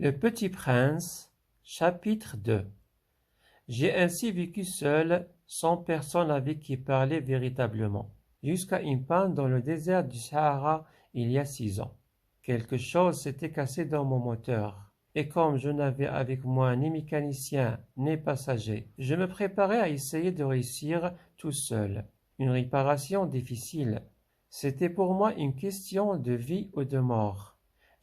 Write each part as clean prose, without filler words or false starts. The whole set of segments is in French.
Le Petit Prince, chapitre 2. J'ai ainsi vécu seul, sans personne avec qui parler véritablement, jusqu'à une panne dans le désert du Sahara il y a 6 ans. Quelque chose s'était cassé dans mon moteur, et comme je n'avais avec moi ni mécanicien ni passager, je me préparais à essayer de réussir tout seul. Une réparation difficile. C'était pour moi une question de vie ou de mort.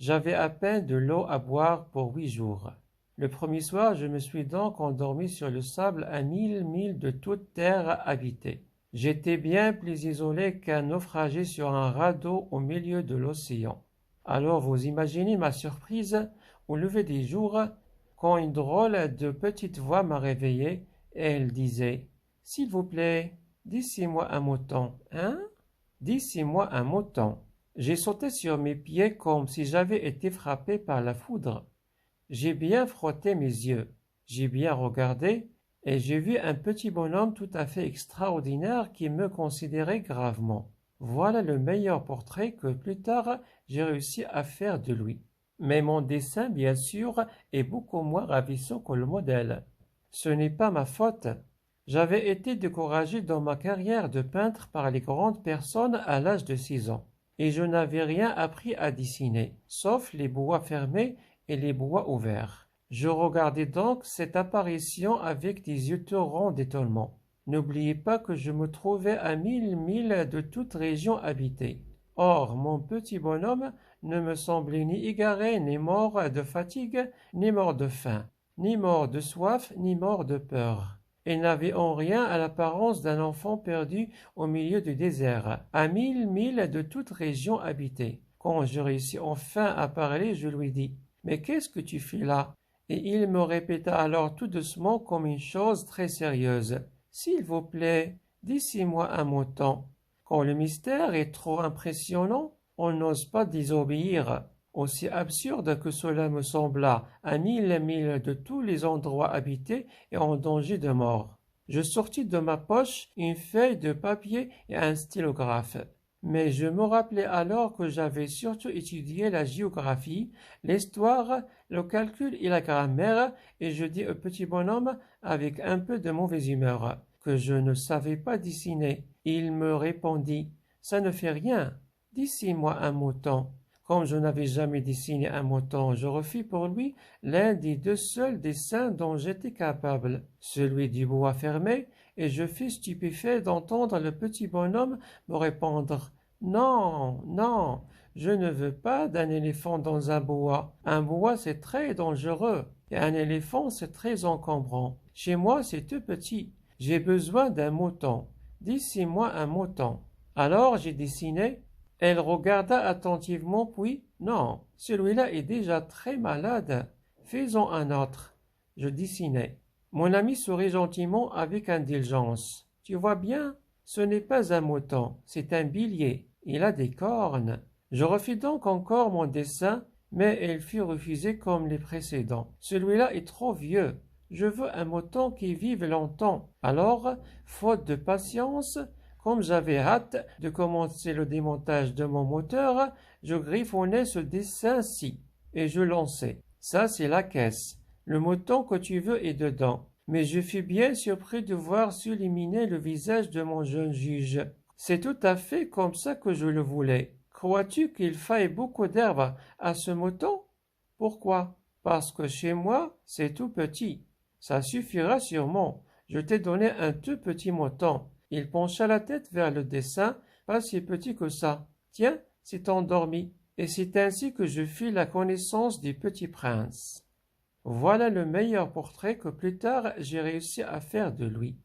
J'avais à peine de l'eau à boire pour 8 jours. Le premier soir, je me suis donc endormi sur le sable à 1000 milles de toute terre habitée. J'étais bien plus isolé qu'un naufragé sur un radeau au milieu de l'océan. Alors vous imaginez ma surprise au lever des jours quand une drôle de petite voix m'a réveillé et elle disait « S'il vous plaît, d'ici-moi un mouton, hein? D'ici-moi un mouton. » J'ai sauté sur mes pieds comme si j'avais été frappé par la foudre. J'ai bien frotté mes yeux, j'ai bien regardé, et j'ai vu un petit bonhomme tout à fait extraordinaire qui me considérait gravement. Voilà le meilleur portrait que plus tard j'ai réussi à faire de lui. Mais mon dessin, bien sûr, est beaucoup moins ravissant que le modèle. Ce n'est pas ma faute. J'avais été découragé dans ma carrière de peintre par les grandes personnes à l'âge de 6 ans. Et je n'avais rien appris à dessiner, sauf les bois fermés et les bois ouverts. Je regardais donc cette apparition avec des yeux torrents d'étonnement. N'oubliez pas que je me trouvais à 1000 milles de toute région habitée. Or, mon petit bonhomme ne me semblait ni égaré, ni mort de fatigue, ni mort de faim, ni mort de soif, ni mort de peur. Il n'avait en rien à l'apparence d'un enfant perdu au milieu du désert, à 1000 milles de toute région habitée. Quand je réussis enfin à parler, je lui dis « Mais qu'est-ce que tu fais là ?» Et il me répéta alors tout doucement comme une chose très sérieuse « S'il vous plaît, d'ici-moi un mouton. » Quand le mystère est trop impressionnant, on n'ose pas désobéir. Aussi absurde que cela me sembla, à 1000 milles de tous les endroits habités et en danger de mort. Je sortis de ma poche une feuille de papier et un stylographe. Mais je me rappelai alors que j'avais surtout étudié la géographie, l'histoire, le calcul et la grammaire, et je dis au petit bonhomme, avec un peu de mauvaise humeur, que je ne savais pas dessiner. Il me répondit « Ça ne fait rien, dessine-moi un mouton. » Comme je n'avais jamais dessiné un mouton, je refis pour lui l'un des 2 seuls dessins dont j'étais capable, celui du bois fermé, et je fus stupéfait d'entendre le petit bonhomme me répondre « Non, non, je ne veux pas d'un éléphant dans un bois. Un bois, c'est très dangereux, et un éléphant, c'est très encombrant. Chez moi, c'est tout petit. J'ai besoin d'un mouton. Dessine-moi un mouton. » Alors j'ai dessiné. Elle regarda attentivement, puis « Non, celui-là est déjà très malade. Faisons un autre. » Je dessinai. Mon ami sourit gentiment avec indulgence. « Tu vois bien, ce n'est pas un mouton, c'est un bélier. Il a des cornes. » Je refis donc encore mon dessin, mais il fut refusé comme les précédents. « Celui-là est trop vieux. Je veux un mouton qui vive longtemps. » Alors, faute de patience, comme j'avais hâte de commencer le démontage de mon moteur, je griffonnais ce dessin-ci et je lançai. Ça, c'est la caisse. Le mouton que tu veux est dedans. Mais je fus bien surpris de voir s'illuminer le visage de mon jeune juge. C'est tout à fait comme ça que je le voulais. Crois-tu qu'il faille beaucoup d'herbe à ce mouton? Pourquoi? Parce que chez moi, c'est tout petit. Ça suffira sûrement. Je t'ai donné un tout petit mouton. Il pencha la tête vers le dessin, pas si petit que ça. Tiens, c'est endormi. Et c'est ainsi que je fis la connaissance du petit prince. Voilà le meilleur portrait que plus tard j'ai réussi à faire de lui.